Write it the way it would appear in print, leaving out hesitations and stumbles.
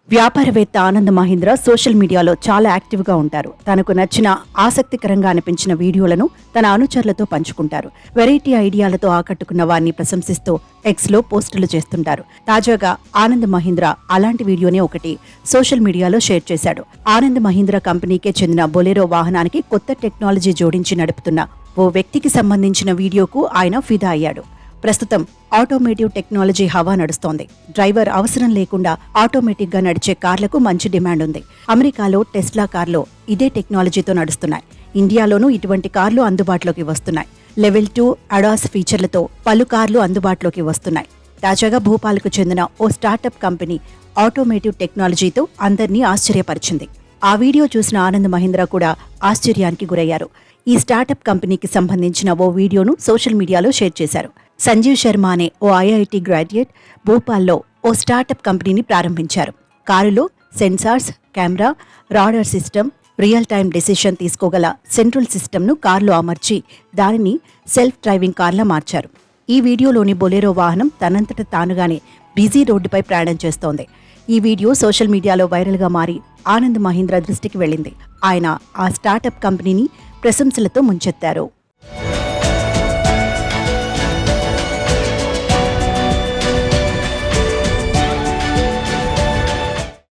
వ్యాపారవేత్త ఆనంద్ మహీంద్ర సోషల్ మీడియాలో చాలా యాక్టివ్గా ఉంటారు. తనకు నచ్చిన ఆసక్తికరంగా అనిపించిన వీడియోలను తన అనుచరులతో పంచుకుంటారు. వెరైటీ ఐడియాలతో ఆకట్టుకున్న వారిని ప్రశంసిస్తూ ఎక్స్లో పోస్టులు చేస్తుంటారు. తాజాగా ఆనంద్ మహీంద్ర అలాంటి వీడియోనే ఒకటి సోషల్ మీడియాలో షేర్ చేశాడు. ఆనంద్ మహీంద్ర కంపెనీకే చెందిన బొలెరో వాహనానికి కొత్త టెక్నాలజీ జోడించి నడుపుతున్న ఓ వ్యక్తికి సంబంధించిన వీడియోకు ఆయన ఫిదా అయ్యాడు. ప్రస్తుతం ఆటోమేటివ్ టెక్నాలజీ హవా నడుస్తోంది. డ్రైవర్ అవసరం లేకుండా ఆటోమేటిక్ గా నడిచే కార్లకు మంచి డిమాండ్ ఉంది. అమెరికాలో టెస్లా కార్లు ఇదే టెక్నాలజీతో నడుస్తున్నాయి. ఇండియాలోనూ ఇటువంటి కార్లు అందుబాటులోకి వస్తున్నాయి. లెవెల్ 2 అడాస్ ఫీచర్లతో పలు కార్లు అందుబాటులోకి వస్తున్నాయి. తాజాగా భోపాల్కు చెందిన ఓ స్టార్టప్ కంపెనీ ఆటోమేటివ్ టెక్నాలజీతో అందరినీ ఆశ్చర్యపరిచింది. ఆ వీడియో చూసిన ఆనంద్ మహీంద్ర కూడా ఆశ్చర్యానికి గురయ్యారు. ఈ స్టార్టప్ కంపెనీకి సంబంధించిన ఓ వీడియోను సోషల్ మీడియాలో షేర్ చేశారు. సంజీవ్ శర్మ అనే ఓ ఐఐటి గ్రాడ్యుయేట్ భోపాల్లో ఓ స్టార్టప్ కంపెనీని ప్రారంభించారు. కారులో sensors, camera, radar system, real time decision తీసుకోగల సెంట్రల్ సిస్టమ్ను కారులో అమర్చి దానిని సెల్ఫ్ డ్రైవింగ్ కార్లా మార్చారు. ఈ వీడియోలోని బొలెరో వాహనం తనంతట తానుగానే బిజీ రోడ్డుపై ప్రయాణం చేస్తోంది. ఈ వీడియో సోషల్ మీడియాలో వైరల్గా మారి ఆనంద్ మహీంద్ర దృష్టికి వెళ్ళింది. ఆయన ఆ స్టార్టప్ కంపెనీని ప్రశంసలతో ముంచెత్తారు.